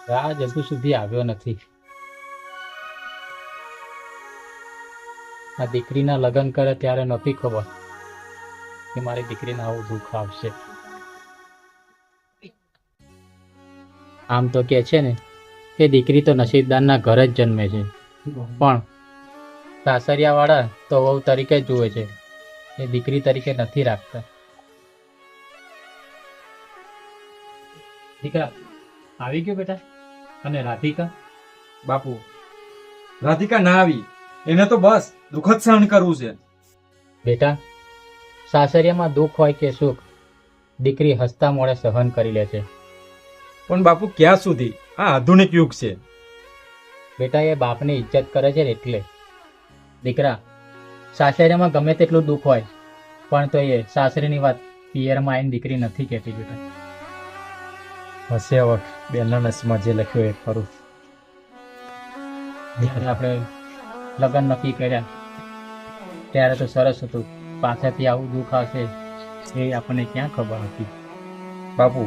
રાજ હજુ સુધી આવ્યો નથી. આ દીકરીના લગ્ન કરે ત્યારે નથી ખબર કે મારી દીકરીને આવું દુઃખ આવશે. આમ તો કે છે ને કે દીકરી તો નસીબદારના ઘર જ જન્મે છે, પણ સાસરિયા વાળા તો વહુ તરીકે જ જુએ છે, એ દીકરી તરીકે નથી રાખતા. દીકરા આવી ગયો બેટા. અને રાધિકા? બાપુ, રાધિકા ના આવી, એને તો બસ દુઃખ જ સહન કરવું છે. બેટા, સાસરિયામાં દુઃખ હોય કે સુખ, દીકરી હસતા મોડે સહન કરી લે છે. પણ બાપુ ક્યાં સુધી? આ આધુનિક યુગ છે. બેટા, એ બાપની ઇજ્જત કરે છે એટલે. દીકરા, સાસરિયામાં ગમે તેટલું દુઃખ હોય પણ તો એ સાસરીની વાત પિયરમાં આવીને દીકરી નથી કહેતી. બેટા હશે હવે બેનના નસીબમાં જે લખ્યું એ ખરું. જ્યારે આપણે લગ્ન નક્કી કર્યા ત્યારે તો સરસ હતું, પાછળથી આવું દુઃખ આવશે એ આપણને ક્યાં ખબર હતી. બાપુ,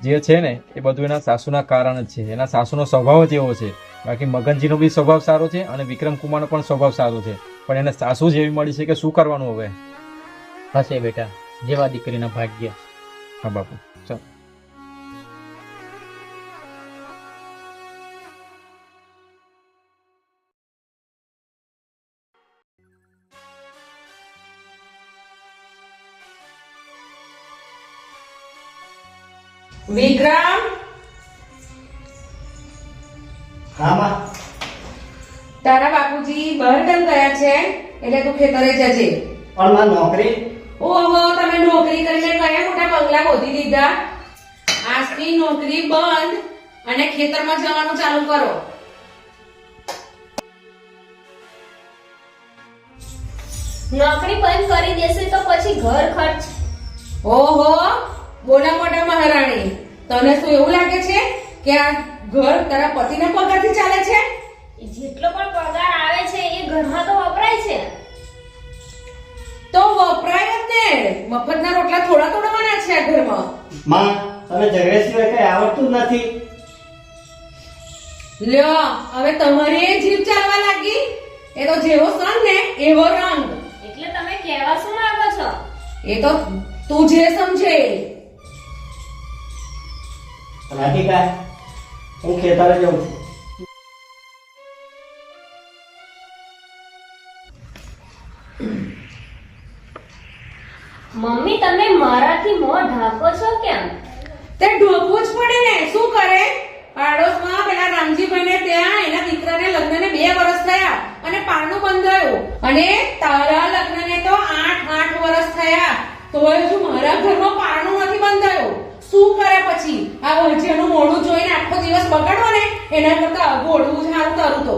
જે છે ને એ બધું એના સાસુના કારણે જ છે. એના સાસુનો સ્વભાવ જ એવો છે. બાકી મગનજીનો બી સ્વભાવ સારો છે અને વિક્રમકુમારનો પણ સ્વભાવ સારો છે, પણ એને સાસુ જ એવી મળી છે કે શું કરવાનું હવે. હશે બેટા, જેવા દીકરીના ભાગ્ય. હા બાપુ, ચાલો. વિક્રમ, હા માં. તારા બાપુજી બહાર કેમ ગયા છે? એટલે તું ખેતરે જજે. પણ માં નોકરી. ઓહો, તમે નોકરી કરીને કયા મોટા બંગલા ગોતી દીધા? આજથી નોકરી બંધ અને ખેતરમાં જવાનું ચાલુ કરો. નોકરી બંધ કરી દેશે તો પછી ઘર ખર્ચ. ઓહો, બોલા મોટા મહારાણી, તને શું એવું લાગે છે કે આ ઘર તારા પતિના પગારથી ચાલે છે? જેટલો પણ પગાર આવે છે એ ઘરમાં તો વપરાય છે. તો વપરાય જ ને. મફતના રોટલા થોડા તોડવાના છે આ ઘરમાં. માં, તમે ઝઘડે સિવાય કઈ આવડતું જ નથી. લ્યો, હવે તમારી એ જીભ ચાલવા લાગી. એ તો જેવો સંગ ને એવો રંગ. એટલે તમે કહેવા શું માંગો છો? એ તો તું જે સમજે. રાધિકા, હું ખેતરે જઉં છું. મમ્મી, તમે મારાથી મોં ઢાંકો છો કેમ? તે ઢોકવું જ પડે ને, શું કરે? પાડોશમાં પેલા રામજીભાઈને ત્યાં એના દીકરાને લગ્નને 2 વર્ષ થયા અને પારણું બંધાયું, અને તારા લગ્નને તો 8 વર્ષ થયા, તોય હજુ મારા ઘરમાં પારણું નથી બંધાયું. શું કરે પછી? આ વજેનું મોઢું જોઈને આખો દિવસ બગાડવો ને એના કરતા ગોળવું જ સારું તારું તો.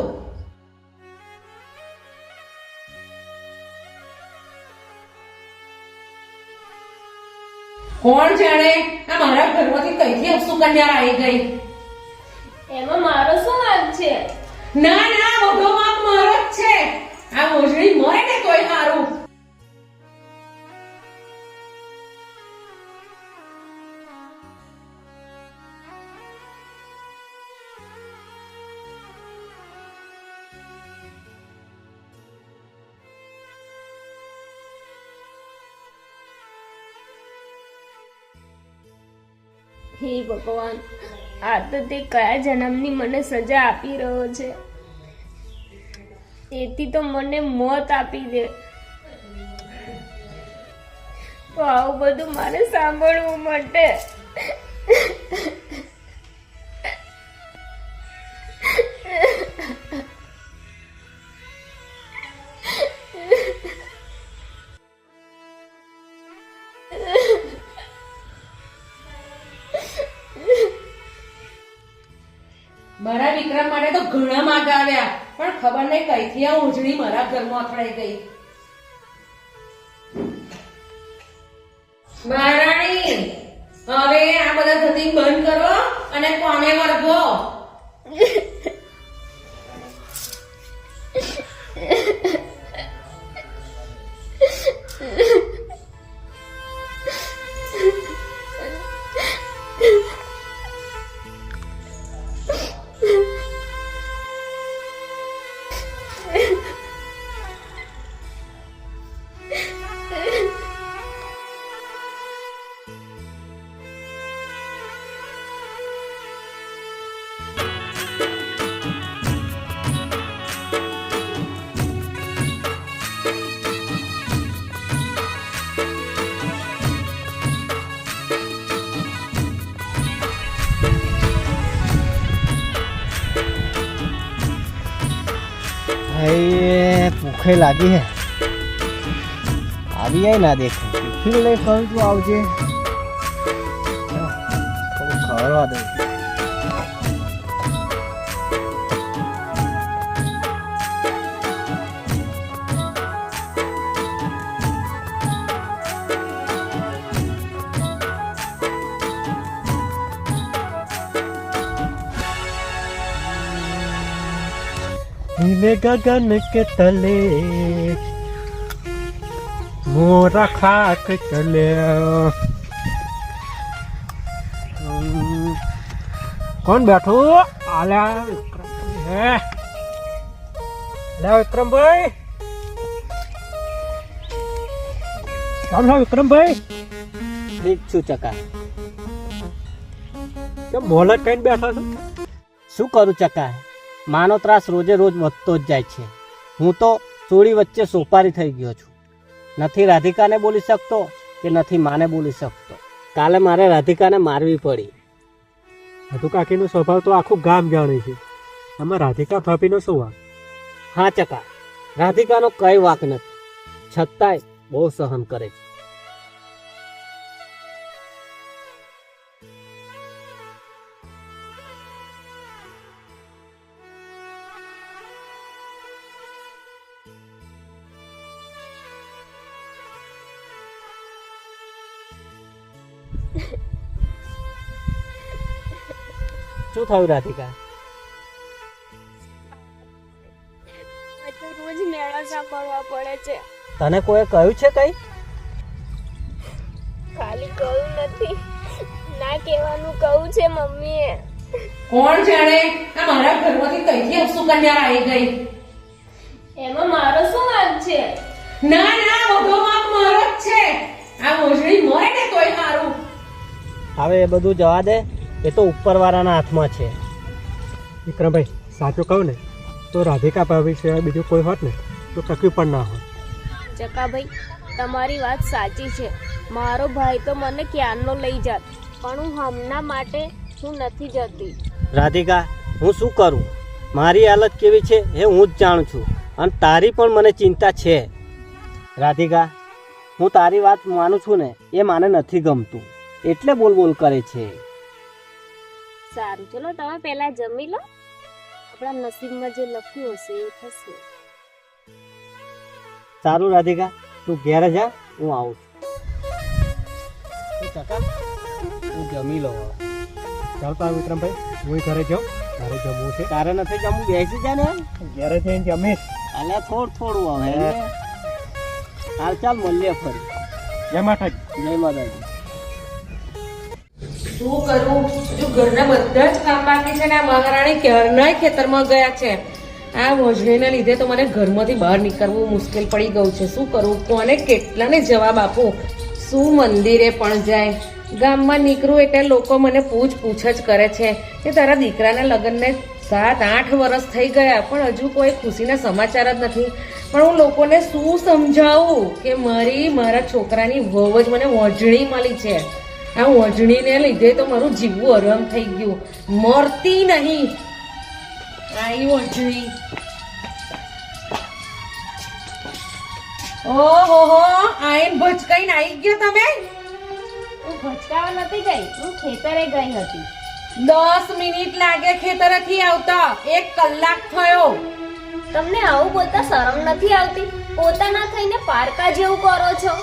કોણ જાણે આ મારા ઘરમાંથી કઈથી અપસુકન્યા આવી ગઈ. એમાં મારો શું વાંક છે? ના ના, બધો વાંક મારો જ છે. આ મોજડી મરે ને તોય સારું. હે ભગવાન, આ તો તે કયા જન્મની મને સજા આપી રહ્યો છે. તેથી તો મને મોત આપી દે. તો આવું બધું મારે સાંભળવું માટે. મારા વિક્રમ માટે તો ઘણા માગ આવ્યા, પણ ખબર નહીં કઈથી આ ઉજળી મારા ઘરમાં અથડાઈ ગઈ. મહારાણી, હવે આ બધા ધતિંગ બંધ કરો અને કોમે વર્ગો. भाई भूखे लागी है આવી જાય ના દેખો ટિફિન લઈ ફરું તું આવજે થોડું ખવડાવવા દઉં नीले गगन के तले मोरा खाक चले कौन बैठो आला है विक्रम भाई કેમ છો વિક્રમ ભાઈ ઠીક છું ચકા. કેમ મોલત કઈ બેઠા છો શું કરું ચકા, માનો ત્રાસ રોજે રોજ વધતો જ જાય છે. હું તો ચોરી વચ્ચે સોપારી થઈ ગયો છું. નથી રાધિકાને બોલી શકતો કે નથી માને બોલી શકતો. કાલે મારે રાધિકાને મારવી પડી. હતુ કાકીનો સ્વભાવ તો આખું ગામ જાણે છે. આમાં રાધિકા ભાભીનો શું વાંક? હા ચકા, રાધિકાનો કઈ વાંક નથી, છતાંય બહુ સહન કરે છે. શું થયું રાધિકા? રોજ મેળા કરવા પડે છે. તને કોઈ કહ્યું છે કઈ? ખાલી કહ્યું નથી, ના કહેવાનું કહ્યું છે મમ્મીએ. કોણ જાણે આ મારા ઘરમાંથી કઈથી અપસુકન્યા આવી ગઈ. એમાં મારો શું વાંક છે? ના ના, બધો વાંક મારો જ છે. આ મોજડી મરે ને તોય મારું. હવે એ બધું જવા દે, એ તો ઉપરવાળાના હાથમાં છે. વિક્રમભાઈ સાચું કહું ને તો રાધિકા ભાભી સિવાય બીજું કોઈ હોત ને તો તકલીફ પણ ના હોત. ચકાભાઈ, તમારી વાત સાચી છે. મારો ભાઈ તો મને ક્યારનો લઈ જાત, પણ હું હમણાં માટે હું નથી જતી. રાધિકા, હું શું કરું? મારી હાલત કેવી છે એ હું જ જાણું છું, અને તારી પણ મને ચિંતા છે. રાધિકા, હું તારી વાત માનું છું ને, એ મને નથી ગમતું એટલે બોલ બોલ કરે છે. સારું, ચલો તમે પહેલા જમી લો. આપણા નસીબમાં જે લખ્યું હશે એ થશે. સારું રાધિકા, તું ઘેર જા, હું આવું છું. ચકા, હું જમી લો. ચાલતા વિક્રમભાઈ, હું ઘરે જાઉં, તારે જમવું છે. તારે નથી જમવું, બેસી જા ને. ઘરે જઈને જમીશ. અલ્યા થોડું હવે. હાલ ચાલ મળીએ ફરી. જય માતાજી. જય માતાજી. શું કરું? હજુ ઘરના બધા જ કામ બાકી છે ને આ મહારાણી ક્યારનાય ખેતરમાં ગયા છે. આ મોજડીના લીધે તો મને ઘરમાંથી બહાર નીકળવું મુશ્કેલ પડી ગયું છે. શું કરું? કોને કેટલાને જવાબ આપું? શું મંદિરે પણ જાય? ગામમાં નીકળું એટલે લોકો મને પૂછ જ કરે છે કે તારા દીકરાના લગ્નને 7-8 વર્ષ થઈ ગયા પણ હજુ કોઈ ખુશીના સમાચાર જ નથી. પણ હું લોકોને શું સમજાવું કે મારા છોકરાની વહુ જ મને મોજડી મળી છે. આ મોજડીને લીધે તો મારું જીવવું હરામ થઈ ગયું. મરતી નહીં આઈ મોજડી. ઓહો, આઈન ભચકાઈને આવી ગયો તમે. હું ભટકાવા નથી ગઈ, હું ખેતરે ગઈ હતી. 10 મિનિટ લાગે ખેતરેથી આવતા, 1 કલાક થયો. તમને આવું બોલતા શરમ નથી આવતી? પોતાના થઈને પારકા જેવું કરો છો.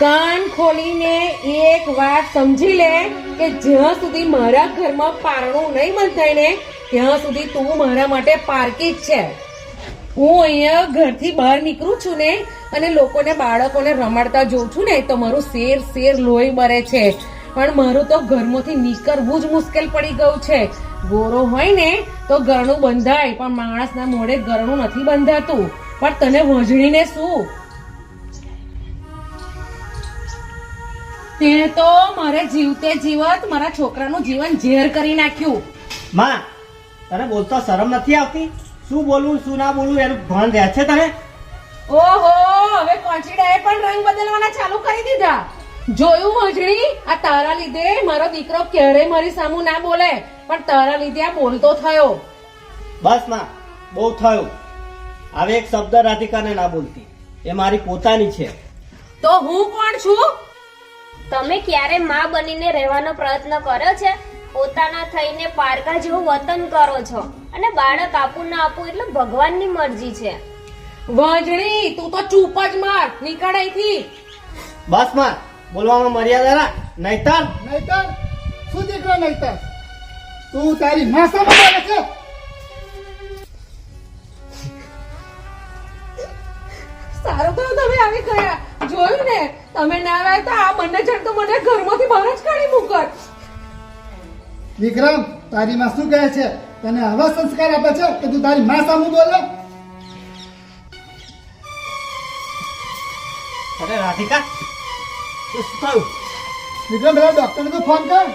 કાન ખોલીને એક વાત સમજી લે કે જ્યાં સુધી મારા ઘરમાં પારણું નહીં બંધાય ને ત્યાં સુધી તું મારા માટે પારકી જ છે. હું અહીંયા ઘરથી બહાર નીકળું છું ને અને લોકોને બાળકોને રમાડતા જોઉં છું ને તો મારું શેર લોહી બરે છે. પણ મારું તો ઘરમાંથી નીકળવું જ મુશ્કેલ પડી ગયું છે. ગોરો હોય ને તો ગરણું બંધાય પણ માણસના મોઢે ગરણું નથી બંધાતું. પણ તને વજણીને શું? તે તો મારે જીવતે જીવત મારા છોકરાનું જીવન ઝેર કરી નાખ્યું. માં, તને બોલતા શરમ નથી આવતી? શું બોલવું શું ના બોલવું એનું ભાન રહે છે તને? ઓહો, હવે કોન્ચીડાએ પણ રંગ બદલવાના ચાલુ કરી દીધા. જોયું મોજણી? આ તારા લીધે મારો દીકરો ક્યારેય મારી સામું ના બોલે પણ તારા લીધે આ બોલતો થયો. બસ માં, બહુ થયું. હવે એક શબ્દ રાધિકાને ના બોલતી, એ મારી પોતાની છે. તો હું કોણ છું? તમે ક્યારે માં બનીને રહેવાનો પ્રયત્ન કર્યો છે? પોતાના થઈને પારકા જેવું વતન કરો છો અને બાળક આપું ના આપું એટલે ભગવાનની મરજી છે. વજણી, તું તો ચૂપ જ માર, નીકળ અહીંથી. બસ માં, બોલવામાં મર્યાદા રાખ, નહીતર નહીતર શું દીકરો નહીતર? તું તારી માસામાં બોલે છે? સારું તો તમે આવી ગયા. જોયું ને, તમે ના આવ્યા તો આ બંને જણ તો મને ઘરમાંથી બહાર જ કાઢી મૂકત. વિક્રમ, તારી માં શું કહે છે? તને આવા સંસ્કાર આપે છે કે તું તારી માં સામું બોલે? અરે રાધિકા, શું થયું? વિક્રમ, પેલા ડોક્ટરને તો ફોન કર.